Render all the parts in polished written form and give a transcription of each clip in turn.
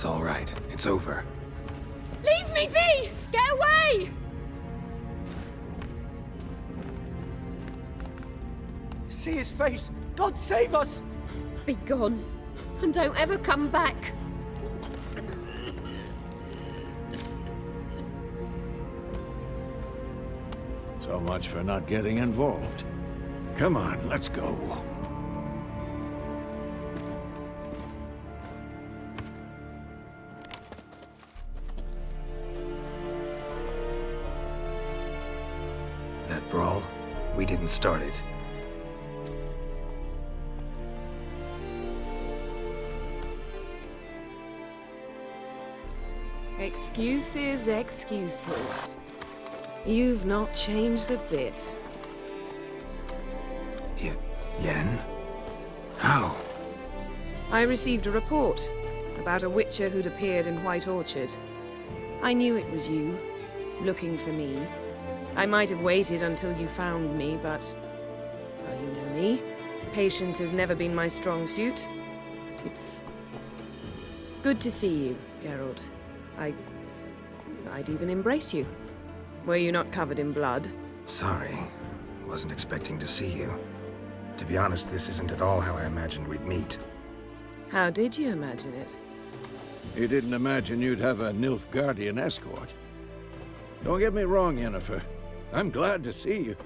all right. It's over. Leave me be! Get away! See his face! God save us! Be gone, and don't ever come back. So much for not getting involved. Come on, let's go. That brawl, we didn't start it. Excuses, excuses. You've not changed a bit. Yen? How? I received a report about a witcher who'd appeared in White Orchard. I knew it was you, looking for me. I might have waited until you found me, but... well, you know me. Patience has never been my strong suit. It's... good to see you, Geralt. I'd even embrace you. Were you not covered in blood? Sorry. Wasn't expecting to see you. To be honest, this isn't at all how I imagined we'd meet. How did you imagine it? You didn't imagine you'd have a Nilfgaardian escort. Don't get me wrong, Yennefer. I'm glad to see you.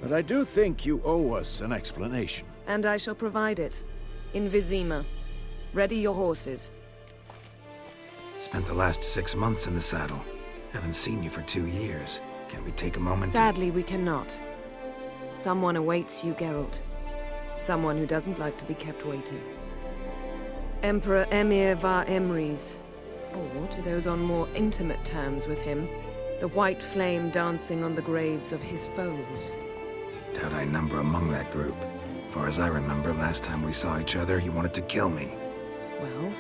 But I do think you owe us an explanation. And I shall provide it. In Vizima. Ready your horses. Spent the last 6 months in the saddle. Haven't seen you for 2 years. Can we take a moment Sadly, we cannot. Someone awaits you, Geralt. Someone who doesn't like to be kept waiting. Emperor Emhyr var Emreis. Or, to those on more intimate terms with him, the white flame dancing on the graves of his foes. Doubt I number among that group. Far as I remember, last time we saw each other, he wanted to kill me. Well,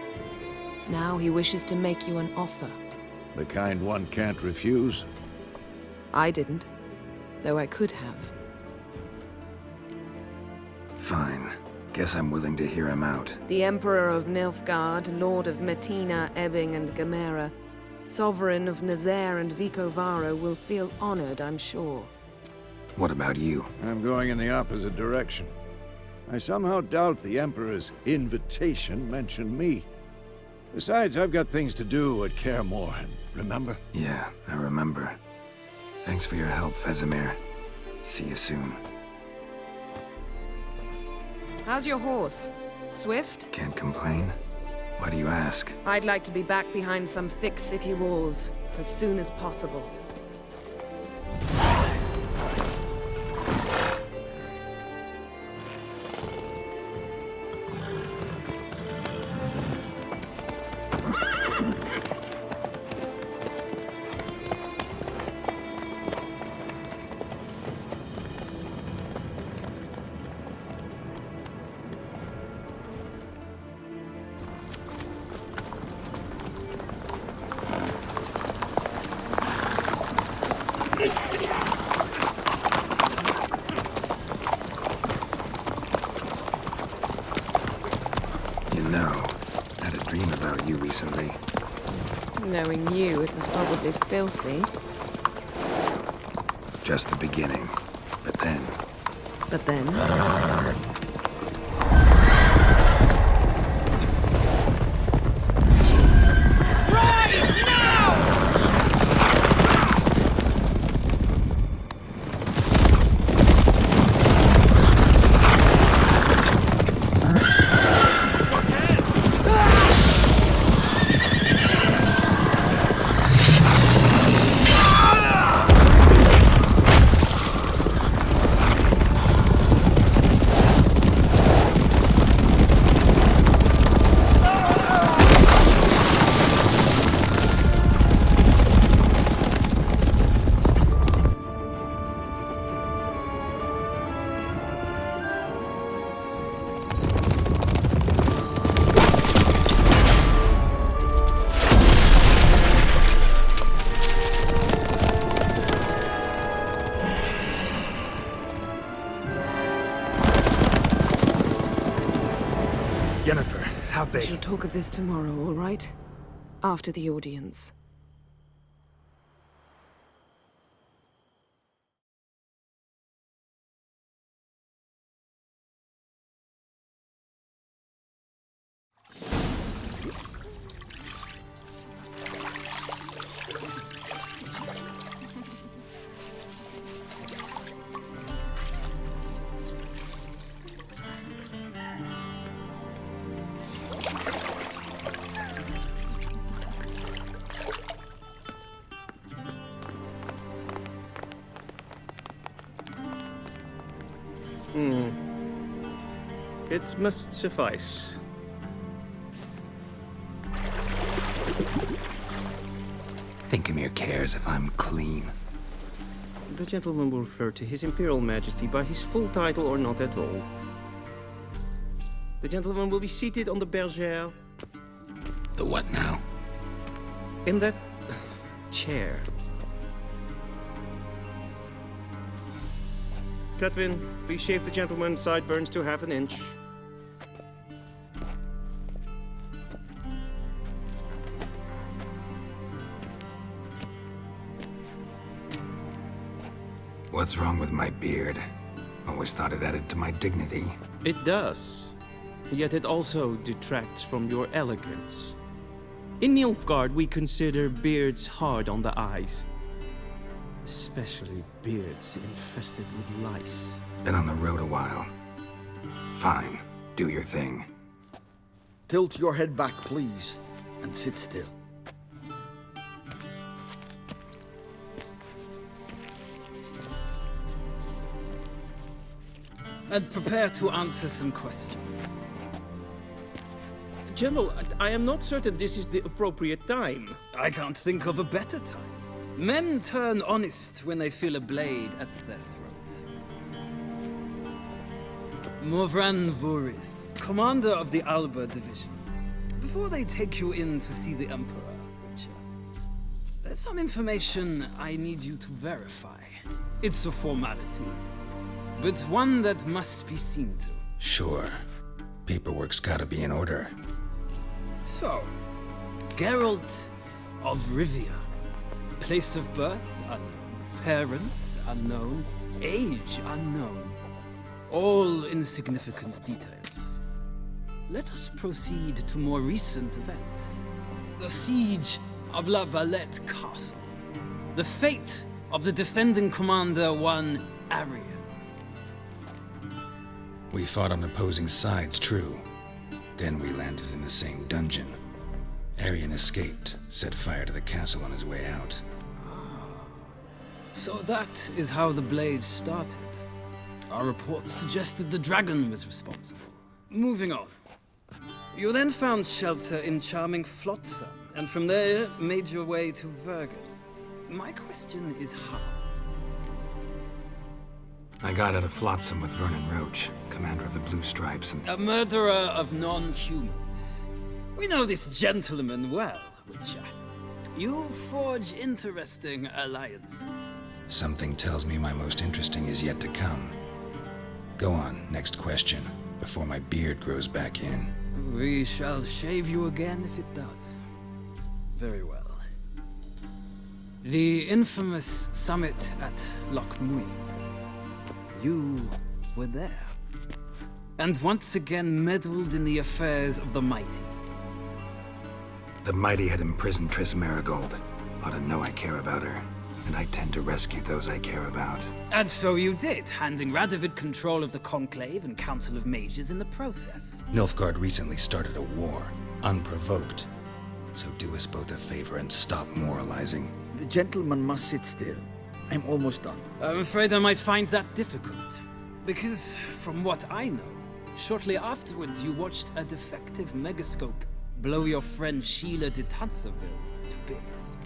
now he wishes to make you an offer. The kind one can't refuse. I didn't, though I could have. Fine. Guess I'm willing to hear him out. The Emperor of Nilfgaard, Lord of Metina, Ebbing, and Gamera, Sovereign of Nazaire and Vicovaro will feel honored, I'm sure. What about you? I'm going in the opposite direction. I somehow doubt the Emperor's invitation mentioned me. Besides, I've got things to do at Kaer Morhen, remember? Yeah, I remember. Thanks for your help, Vesemir. See you soon. How's your horse? Swift? Can't complain. Why do you ask? I'd like to be back behind some thick city walls as soon as possible. Recently. Knowing you, it was probably filthy. Just the beginning. But then... But then? Yennefer, how'd they... We shall talk of this tomorrow, all right? After the audience. It must suffice. Think Emhyr cares if I'm clean? The gentleman will refer to His Imperial Majesty by his full title or not at all. The gentleman will be seated on the bergère. The what now? In that chair. Catwin, please shave the gentleman's sideburns to half an inch. What's wrong with my beard? Always thought it added to my dignity. It does. Yet it also detracts from your elegance. In Nilfgaard, we consider beards hard on the eyes. Especially beards infested with lice. Been on the road a while. Fine, do your thing. Tilt your head back, please, and sit still. And prepare to answer some questions. General, I am not certain this is the appropriate time. I can't think of a better time. Men turn honest when they feel a blade at their throat. Morvran Voris, commander of the Alba Division. Before they take you in to see the Emperor, Witcher, there's some information I need you to verify. It's a formality, but one that must be seen to. Sure. Paperwork's gotta be in order. So, Geralt of Rivia. Place of birth unknown. Parents unknown. Age unknown. All insignificant details. Let us proceed to more recent events. The siege of La Valette Castle. The fate of the defending commander, one Arian. We fought on opposing sides, true. Then we landed in the same dungeon. Arian escaped, set fire to the castle on his way out. So that is how the blade started. Our reports suggested the dragon was responsible. Moving on. You then found shelter in charming Flotsam, and from there made your way to Vergen. My question is how? I got out of Flotsam with Vernon Roach, commander of the Blue Stripes, and A murderer of non-humans. We know this gentleman well, Witcher. You forge interesting alliances. something tells me my most interesting is yet to come. Go on, next question, before my beard grows back in. We shall shave you again if it does. Very well. The infamous summit at Loch Muin. You were there. And once again meddled in the affairs of the mighty. The mighty had imprisoned Triss Marigold. Ought to know I care about her, and I tend to rescue those I care about. And so you did, handing Radovid control of the Conclave and Council of Mages in the process. Nilfgaard recently started a war, unprovoked. So do us both a favor and stop moralizing. The gentleman must sit still. I'm almost done. I'm afraid I might find that difficult. Because, from what I know, shortly afterwards you watched a defective megascope blow your friend Sheila de Tanserville to bits.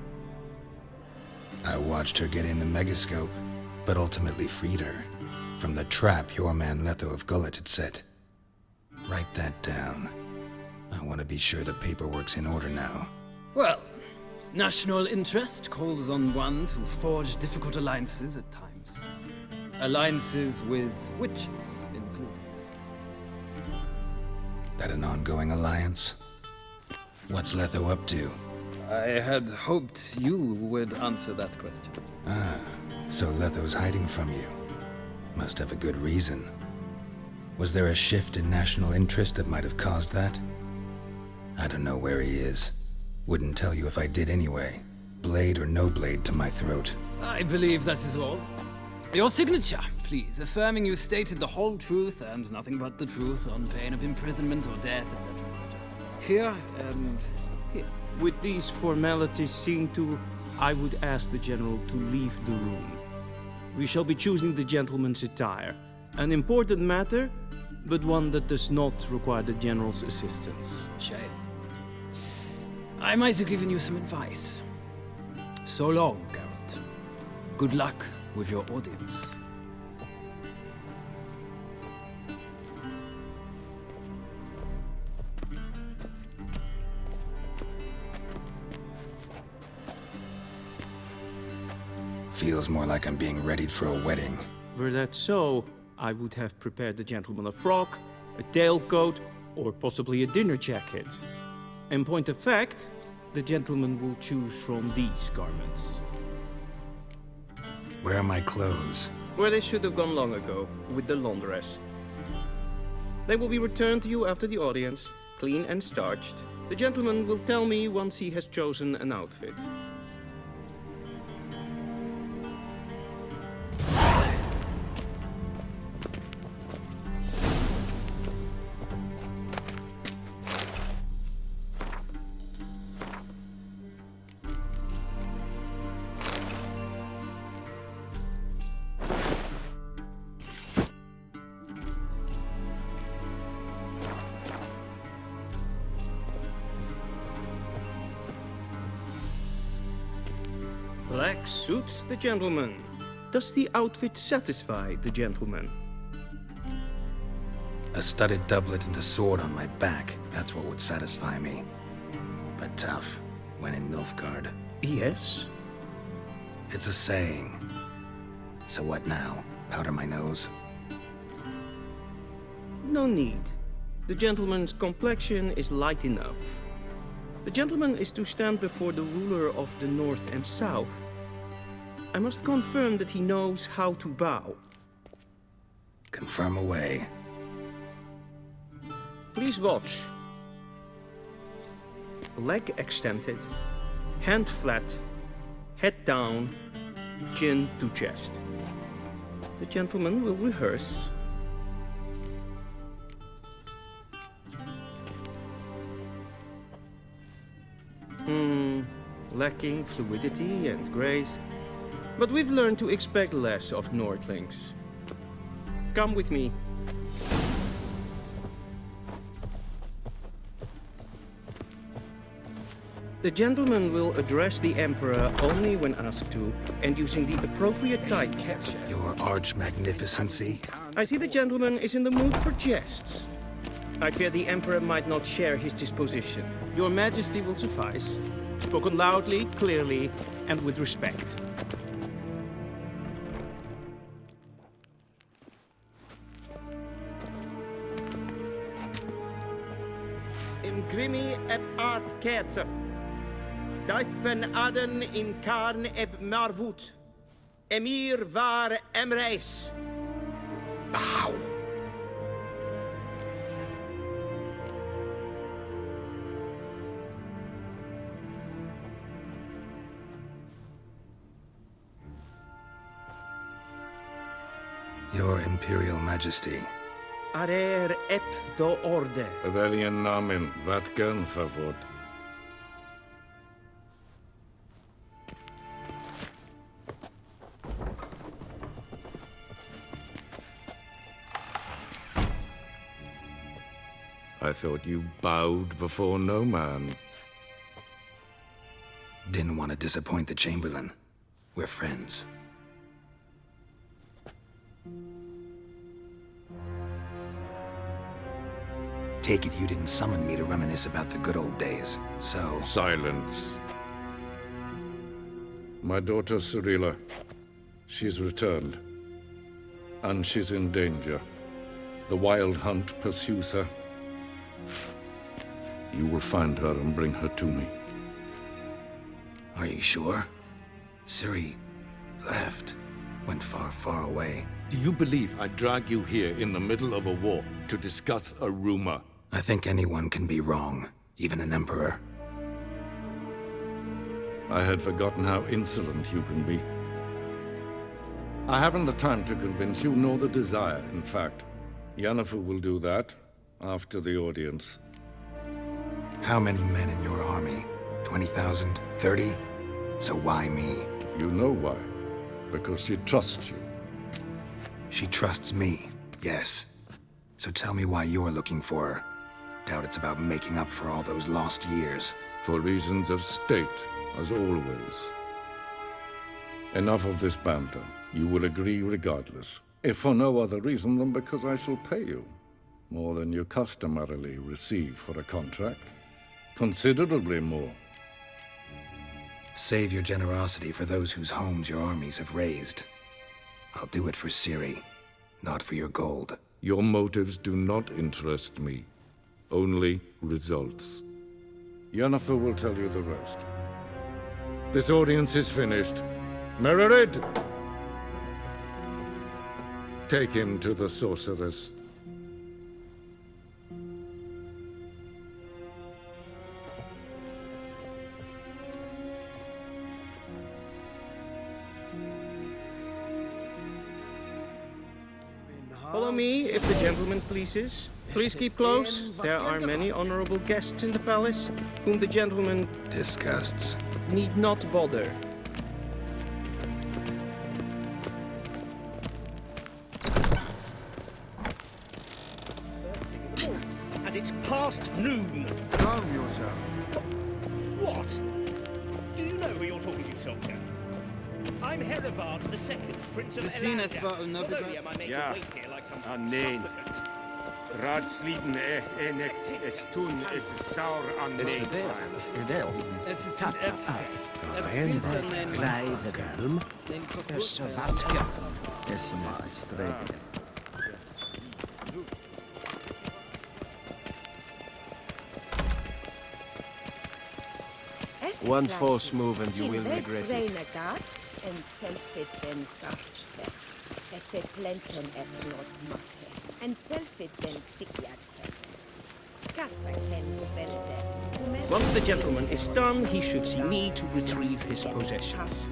I watched her get in the megascope, but ultimately freed her from the trap your man Letho of Gullet had set. Write that down. I want to be sure the paperwork's in order now. Well, national interest calls on one to forge difficult alliances at times. Alliances with witches included. That an ongoing alliance? What's Letho up to? I had hoped you would answer that question. Ah, so Letho's hiding from you. Must have a good reason. Was there a shift in national interest that might have caused that? I don't know where he is. Wouldn't tell you if I did anyway. Blade or no blade to my throat. I believe that is all. Your signature, please, affirming you stated the whole truth and nothing but the truth on pain of imprisonment or death, etc., etc. Here and here. With these formalities seen to, I would ask the General to leave the room. We shall be choosing the gentleman's attire. An important matter, but one that does not require the General's assistance. Shame. I might have given you some advice. So long, Geralt. Good luck with your audience. Feels more like I'm being readied for a wedding. Were that so, I would have prepared the gentleman a frock, a tailcoat, or possibly a dinner jacket. In point of fact, the gentleman will choose from these garments. Where are my clothes? Where they should have gone long ago, with the laundress. They will be returned to you after the audience, clean and starched. The gentleman will tell me once he has chosen an outfit. Black suits the gentleman. Does the outfit satisfy the gentleman? A studded doublet and a sword on my back. That's what would satisfy me. But tough, when in Nilfgaard. Yes. It's a saying. So what now? Powder my nose? No need. The gentleman's complexion is light enough. The gentleman is to stand before the ruler of the North and South. I must confirm that he knows how to bow. Confirm away. Please watch. Leg extended, hand flat, head down, chin to chest. The gentleman will rehearse. Lacking fluidity and grace. But we've learned to expect less of Nordlings. Come with me. The gentleman will address the Emperor only when asked to, and using the appropriate typecast. Your arch-magnificency? I see the gentleman is in the mood for jests. I fear the Emperor might not share his disposition. Your Majesty will suffice. Spoken loudly, clearly, and with respect. In grimi eb art ketzer. Dijfen aden in karn eb marvoet. Emhyr var Emreis. Bow! Your Imperial Majesty. Arer ep do orde. Weljen namen, wat kan favor? I thought you bowed before no man. Didn't want to disappoint the Chamberlain. We're friends. Take it you didn't summon me to reminisce about the good old days, so... Silence. My daughter Cirilla, she's returned. And she's in danger. The Wild Hunt pursues her. You will find her and bring her to me. Are you sure? Ciri left. Went far, far away. Do you believe I'd drag you here in the middle of a war to discuss a rumor? I think anyone can be wrong, even an emperor. I had forgotten how insolent you can be. I haven't the time to convince you, nor the desire, in fact. Yennefer will do that after the audience. How many men in your army? 20,000? 30? So why me? You know why. Because she trusts you. She trusts me, yes. So tell me why you're looking for her. Doubt it's about making up for all those lost years. For reasons of state, as always. Enough of this banter. You will agree regardless. If for no other reason than because I shall pay you. More than you customarily receive for a contract. Considerably more. Save your generosity for those whose homes your armies have razed. I'll do it for Ciri, not for your gold. Your motives do not interest me. Only results. Yennefer will tell you the rest. This audience is finished. Mererid! Take him to the sorceress. Follow me, if the gentleman pleases. Please keep close. There are many honorable guests in the palace, whom the gentleman Disgusts. need not bother. And it's past noon. Calm yourself. What? Do you know who you're talking to, soldier? I'm Herivard II, Prince of Vizima Elandia. Ja, nee. Raadsleden echt is toen is saur aan nee. Es ist Gleidhelm, Savatka. Streken. One false move and you will regret it. En selfit den gartfe. Esse plenten et not makke. En selfit den sikiat heft. Once the gentleman is done, he should see me to retrieve his possessions.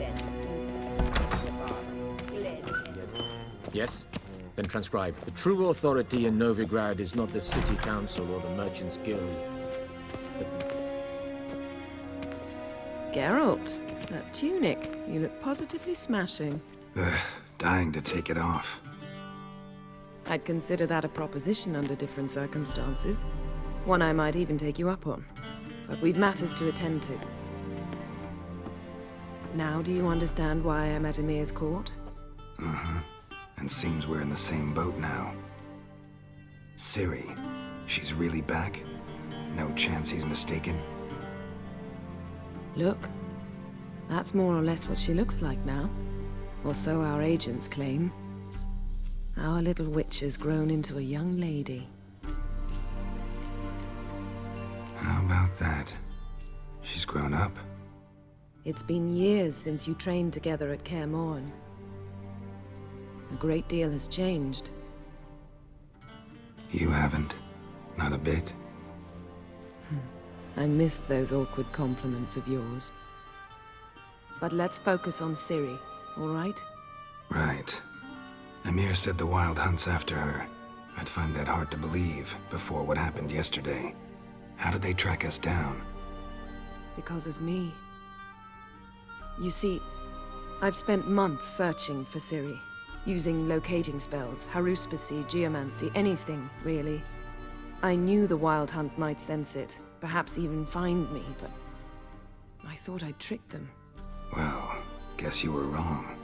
Yes? Then transcribe. The true authority in Novigrad is not the city council or the merchants' guild, but the... Geralt, that tunic. You look positively smashing. Ugh, dying to take it off. I'd consider that a proposition under different circumstances. One I might even take you up on. But we've matters to attend to. Now do you understand why I'm at Emhyr's court? And seems we're in the same boat now. Ciri, she's really back? No chance he's mistaken? Look. That's more or less what she looks like now. Or so our agents claim. Our little witch has grown into a young lady. How about that? She's grown up? It's been years since you trained together at Kaer Morhen. A great deal has changed. You haven't. Not a bit. I missed those awkward compliments of yours. But let's focus on Ciri, all right? Right. Emhyr said the Wild Hunt's after her. I'd find that hard to believe before what happened yesterday. How did they track us down? Because of me. You see, I've spent months searching for Ciri. Using locating spells, haruspicy, geomancy, anything, really. I knew the Wild Hunt might sense it, perhaps even find me, but I thought I'd tricked them. Well, guess you were wrong.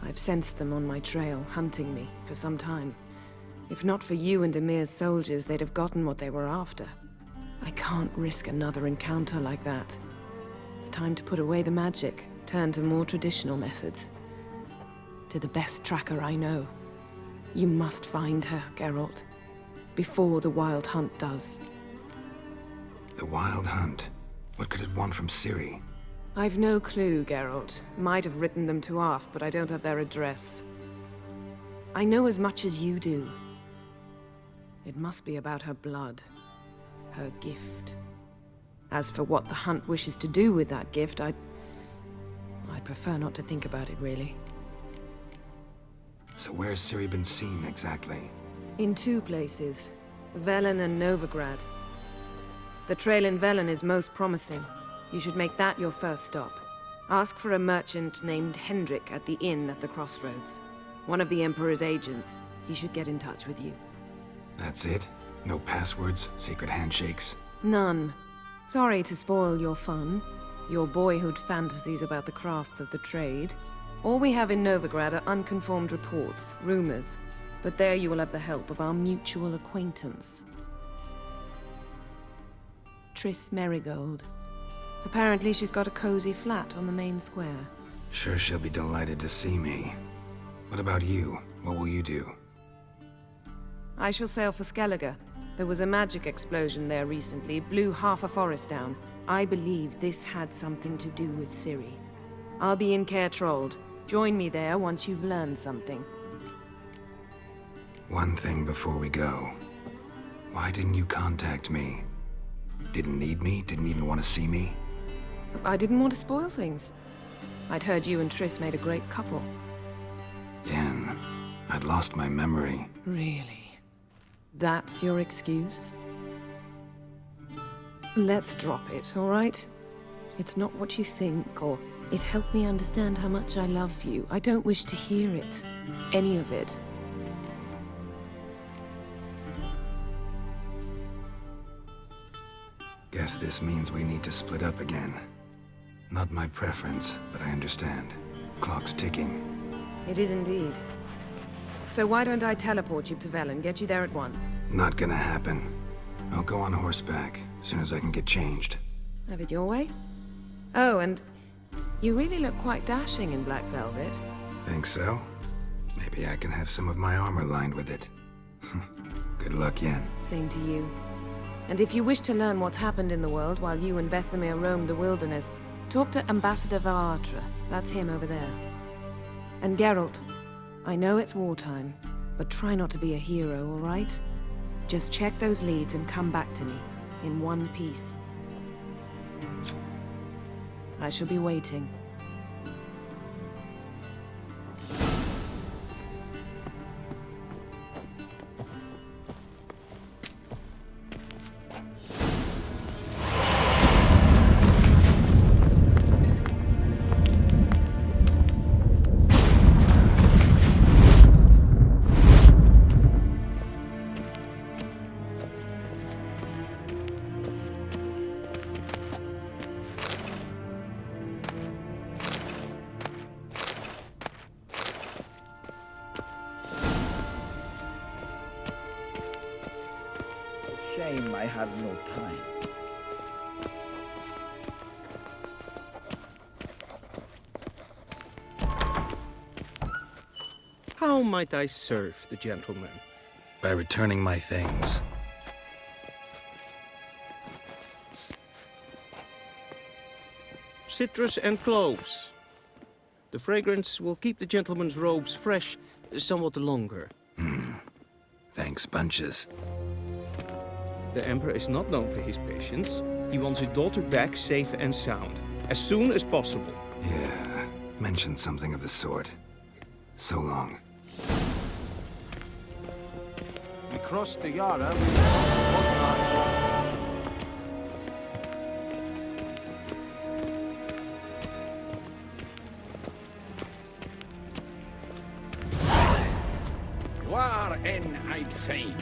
I've sensed them on my trail, hunting me, for some time. If not for you and Emhyr's soldiers, they'd have gotten what they were after. I can't risk another encounter like that. It's time to put away the magic, turn to more traditional methods. To the best tracker I know. You must find her, Geralt. Before the Wild Hunt does. The Wild Hunt? What could it want from Ciri? I've no clue, Geralt. Might have written them to ask, but I don't have their address. I know as much as you do. It must be about her blood. Her gift. As for what the Hunt wishes to do with that gift, I'd prefer not to think about it, really. So where's Ciri been seen, exactly? In 2 places. Velen and Novigrad. The trail in Velen is most promising. You should make that your first stop. Ask for a merchant named Hendrik at the inn at the crossroads. One of the Emperor's agents. He should get in touch with you. That's it? No passwords, secret handshakes? None. Sorry to spoil your fun. Your boyhood fantasies about the crafts of the trade. All we have in Novigrad are unconfirmed reports, rumors. But there you will have the help of our mutual acquaintance. Triss Merigold. Apparently she's got a cozy flat on the main square. Sure she'll be delighted to see me. What about you? What will you do? I shall sail for Skellige. There was a magic explosion there recently, blew half a forest down. I believe this had something to do with Ciri. I'll be in Caer Trolde. Join me there once you've learned something. One thing before we go. Why didn't you contact me? Didn't need me? Didn't even want to see me? I didn't want to spoil things. I'd heard you and Triss made a great couple. Yen, I'd lost my memory. Really? That's your excuse? Let's drop it, all right? It's not what you think, or it helped me understand how much I love you. I don't wish to hear it. Any of it. Guess this means we need to split up again. Not my preference, but I understand. Clock's ticking. It is indeed. So why don't I teleport you to Velen, get you there at once? Not gonna happen. I'll go on horseback, as soon as I can get changed. Have it your way? Oh, and you really look quite dashing in black velvet. Think so? Maybe I can have some of my armor lined with it. Good luck, Yen. Same to you. And if you wish to learn what's happened in the world while you and Vesemir roamed the wilderness, talk to Ambassador Varatra. That's him over there. And Geralt, I know it's wartime, but try not to be a hero, all right? Just check those leads and come back to me, in one piece. I shall be waiting. Shame I have no time. How might I serve the gentleman? By returning my things. Citrus and cloves. The fragrance will keep the gentleman's robes fresh somewhat longer. Thanks, bunches. The Emperor is not known for his patience. He wants his daughter back safe and sound, as soon as possible. Yeah, mentioned something of the sort. So long. We crossed the Yara, we crossed the Portland. Waar en I'd fain.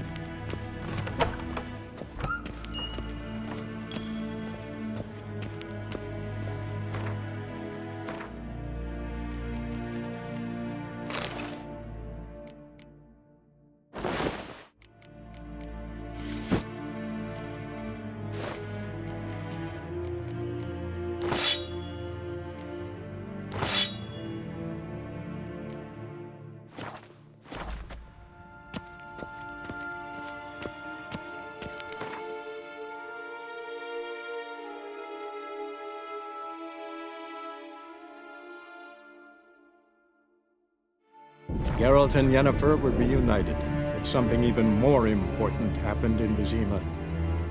Geralt and Yennefer were reunited, but something even more important happened in Vizima.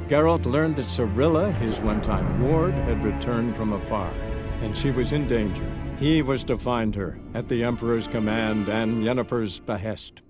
Geralt learned that Cirilla, his one-time ward, had returned from afar, and she was in danger. He was to find her, at the Emperor's command and Yennefer's behest.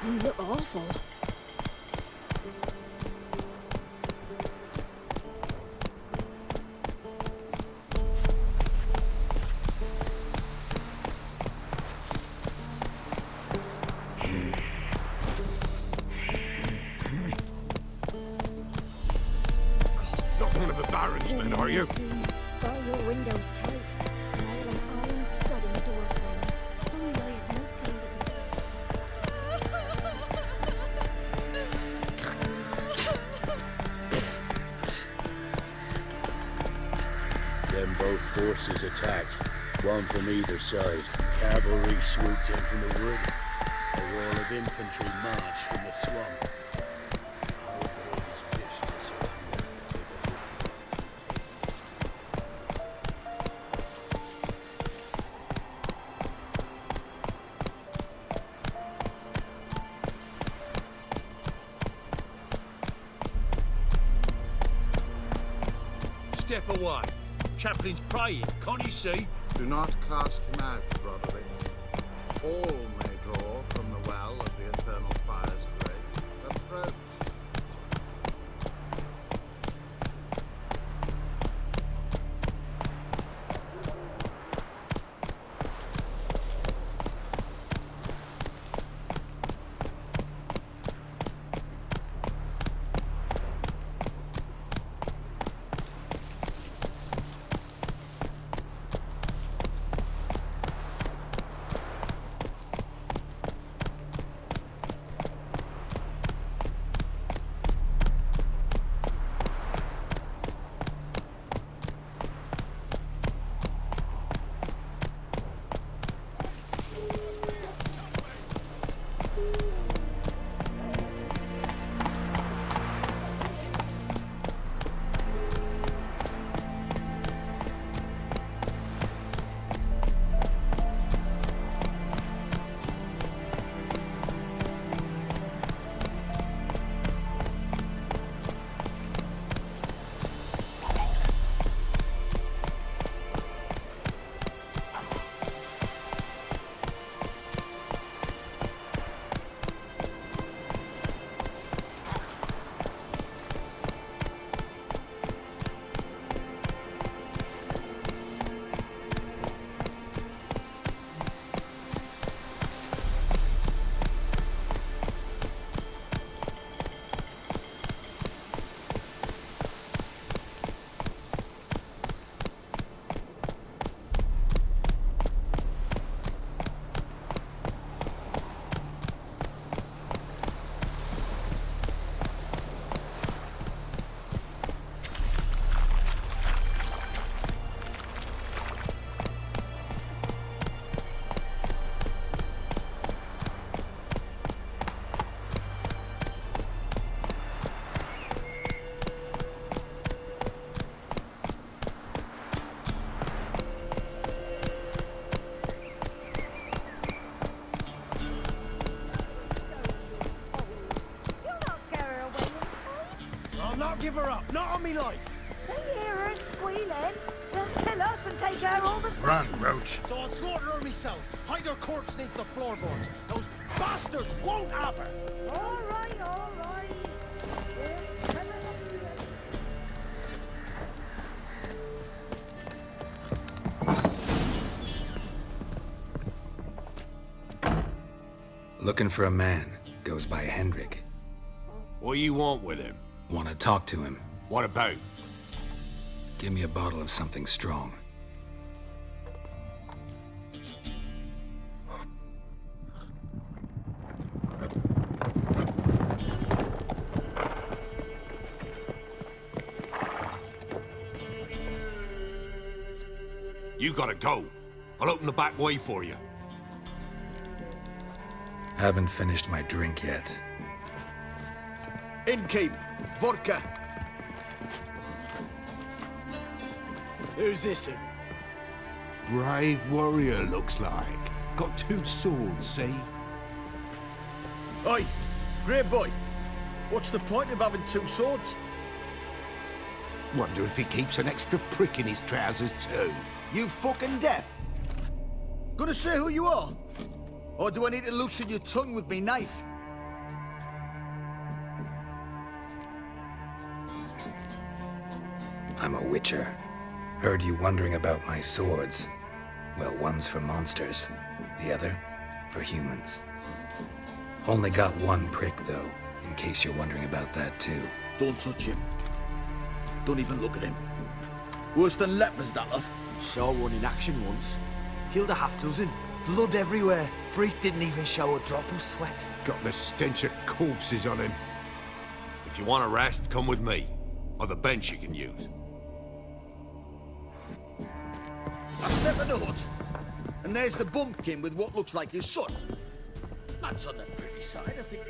You look awful. Not one of the Baron's men, are you? Bar your windows tight, and I will an iron stud in the door frame. Only I had no time Then both forces attacked, one from either side. Cavalry swooped in from the wood. A wall of infantry marched from the swamp. Our boys wished to surrender. Step away. Chaplain's praying, can't you see? Do not cast him out, Roderick. All may draw from the well of the eternal fire's grace. Approach. give her up. Not on me life. They hear her squealing. They'll kill us and take her all the same. Run, Roach. So I'll slaughter her myself. Hide her corpse neath the floorboards. Those bastards won't have her. All right, all right. Looking for a man. Goes by Hendrik. What do you want with him? Want to talk to him. What about? Give me a bottle of something strong. You gotta go. I'll open the back way for you. Haven't finished my drink yet. Innkeep, vodka. Who's this in? Brave warrior, looks like. Got 2 swords, see? Oi, great boy. What's the point of having 2 swords? Wonder if he keeps an extra prick in his trousers too. You fucking deaf. Gonna say who you are? Or do I need to loosen your tongue with me knife? I'm a witcher. Heard you wondering about my swords. Well, one's for monsters, the other for humans. Only got 1 prick, though, in case you're wondering about that, too. Don't touch him. Don't even look at him. Worse than lepers, that lot. Saw one in action once. Killed a half dozen. Blood everywhere. Freak didn't even show a drop of sweat. Got the stench of corpses on him. If you want a rest, come with me. I've a bench you can use. I step in the hut, and there's the bumpkin with what looks like his son. That's on the pretty side, I think.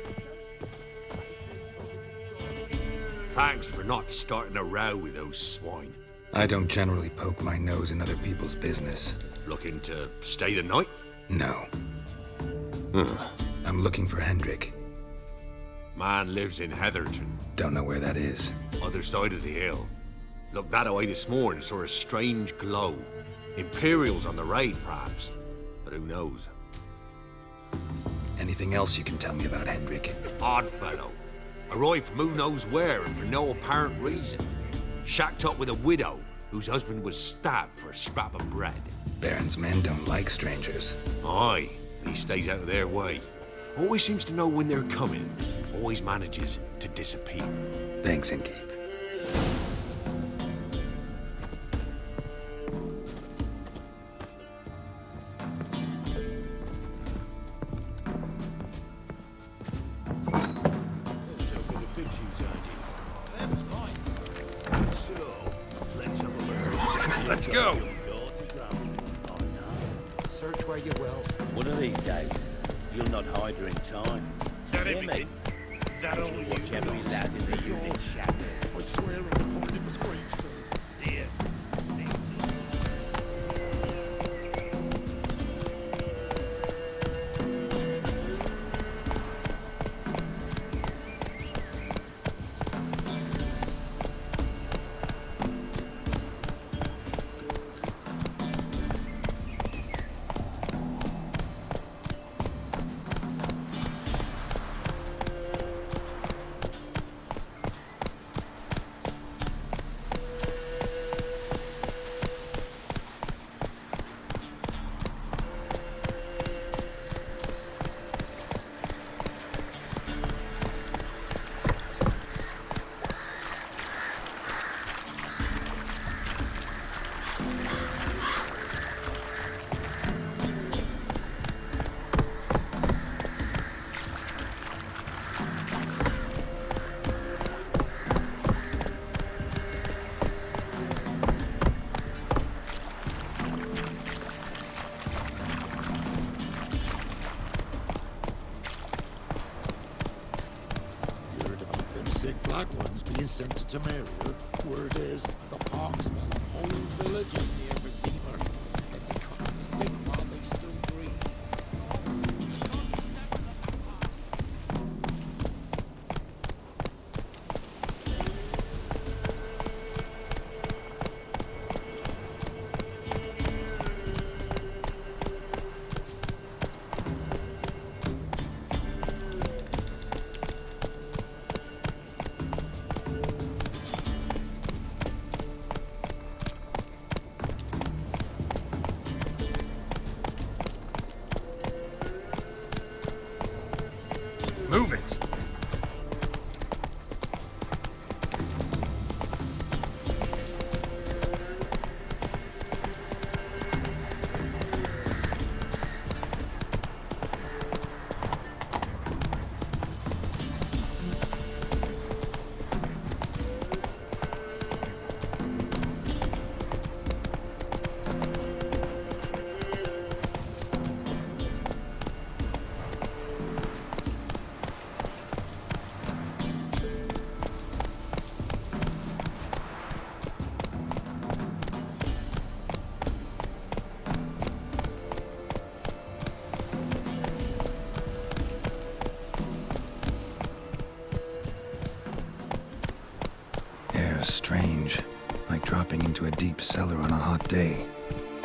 Thanks for not starting a row with those swine. I don't generally poke my nose in other people's business. Looking to stay the night? No. I'm looking for Hendrik. Man lives in Heatherton. Don't know where that is. Other side of the hill. Looked that away this morning, saw a strange glow. Imperial's on the raid, perhaps. But who knows? Anything else you can tell me about Hendrik? Odd fellow. Arrived from who knows where and for no apparent reason. Shacked up with a widow whose husband was stabbed for a scrap of bread. Baron's men don't like strangers. Aye, he stays out of their way. Always seems to know when they're coming. Always manages to disappear. Thanks, Innkeep. Let's go! Search where you will. One of these days, you'll not hide her in time. That Hear me? That'll You'll watch every lad in the unit shatter. I swear on the point of his grave, sir. Yeah. Black ones being sent to Emhyr. Word is, the pox fell on whole villages near Vizima, and they cut off the sick while they still breathe. Move it! Strange, like dropping into a deep cellar on a hot day.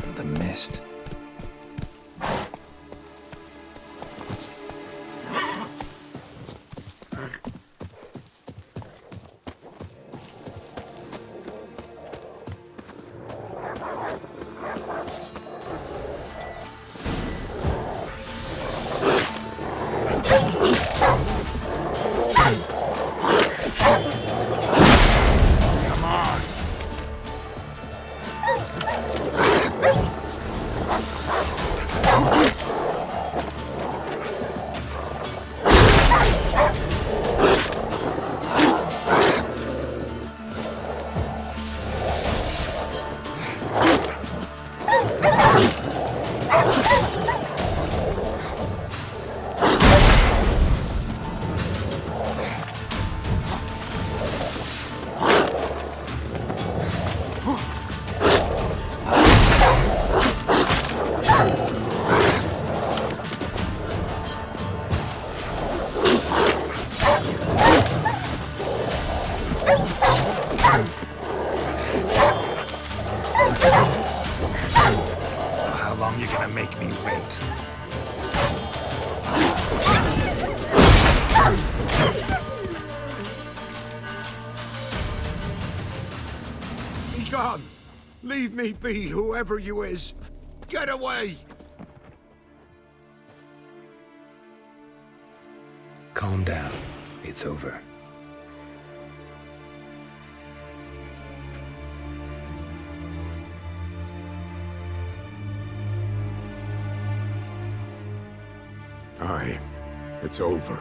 And the mist. Leave me be, whoever you is. Get away! Calm down. It's over. Aye, it's over.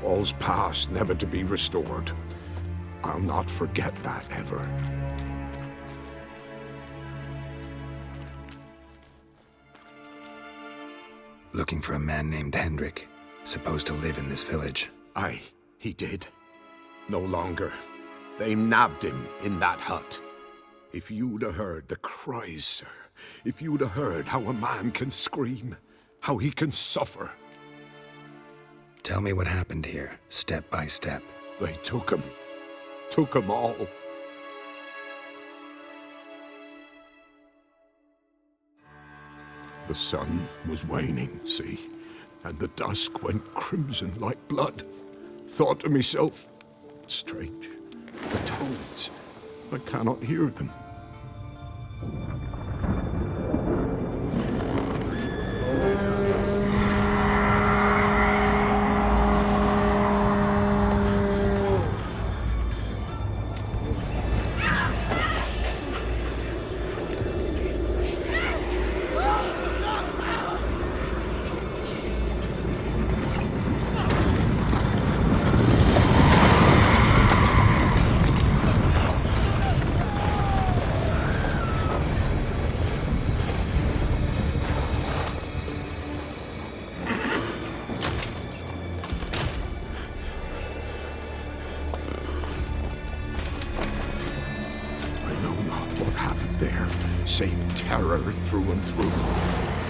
All's past, never to be restored. I'll not forget that ever. Looking for a man named Hendrik, supposed to live in this village. Aye, he did. No longer. They nabbed him in that hut. If you'd have heard the cries, sir, if you'd have heard how a man can scream, how he can suffer. Tell me what happened here, step by step. They took him all. The sun was waning, see, and the dusk went crimson like blood. Thought to myself, strange, the toads, I cannot hear them. Save terror through and through.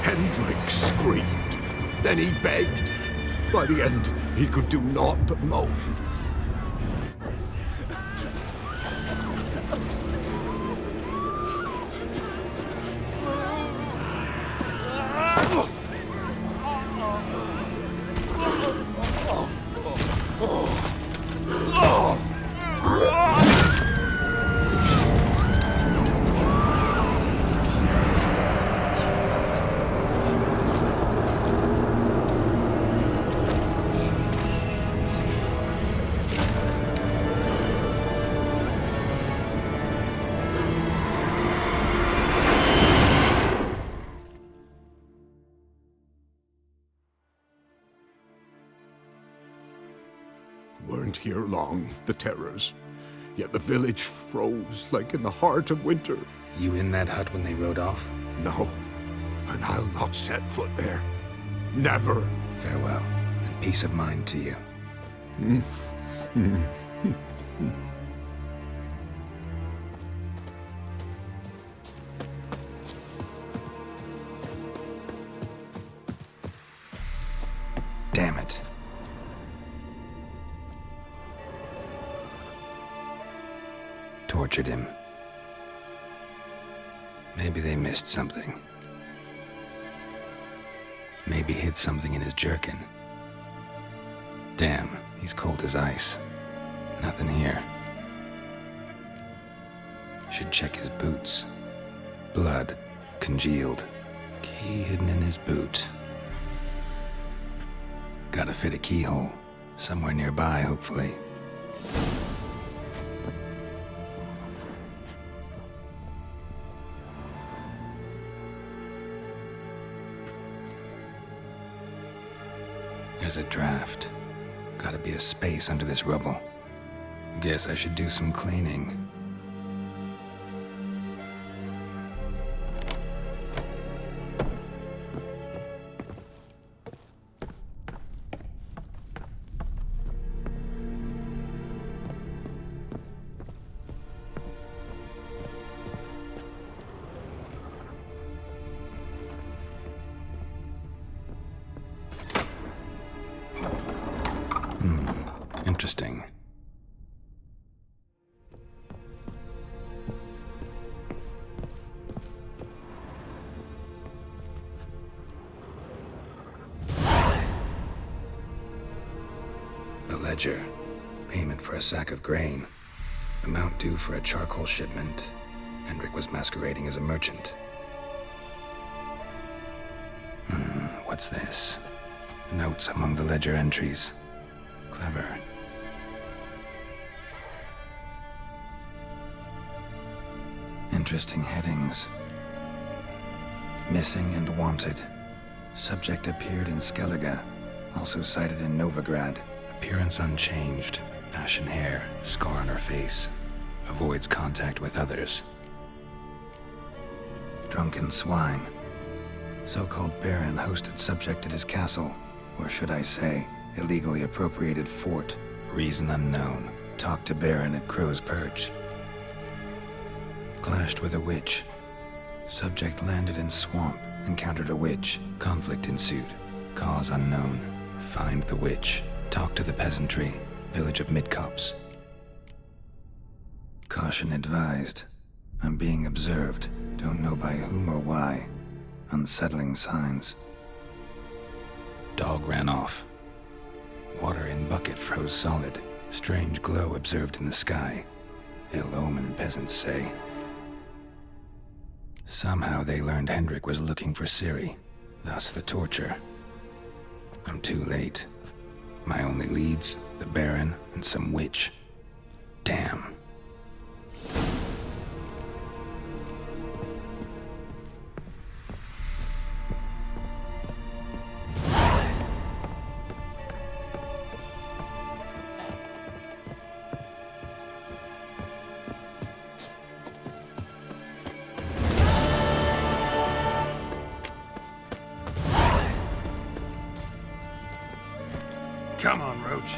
Hendrik screamed. Then he begged. By the end, he could do naught but moan. Weren't here long, the terrors. Yet the village froze like in the heart of winter. You in that hut when they rode off? No, and I'll not set foot there. Never. Farewell, and peace of mind to you. Damn it. Tortured him. Maybe they missed something. Maybe hid something in his jerkin. Damn, he's cold as ice. Nothing here. Should check his boots. Blood, congealed. Key hidden in his boot. Gotta fit a keyhole. Somewhere nearby, hopefully. There's a draft. Gotta be a space under this rubble. Guess I should do some cleaning. Interesting. A ledger. Payment for a sack of grain. Amount due for a charcoal shipment. Hendrik was masquerading as a merchant. What's this? Notes among the ledger entries. Clever. Interesting headings. Missing and wanted. Subject appeared in Skellige. Also sighted in Novigrad. Appearance unchanged. Ashen hair. Scar on her face. Avoids contact with others. Drunken swine. So-called baron hosted subject at his castle. Or should I say, illegally appropriated fort. Reason unknown. Talked to baron at Crow's Perch. Clashed with a witch. Subject landed in swamp. Encountered a witch. Conflict ensued. Cause unknown. Find the witch. Talk to the peasantry. Village of Midcopse. Caution advised. I'm being observed. Don't know by whom or why. Unsettling signs. Dog ran off. Water in bucket froze solid. Strange glow observed in the sky. Ill omen, peasants say. Somehow they learned Hendrik was looking for Ciri. Thus the torture. I'm too late. My only leads, the Baron and some witch. Damn. Come on, Roach.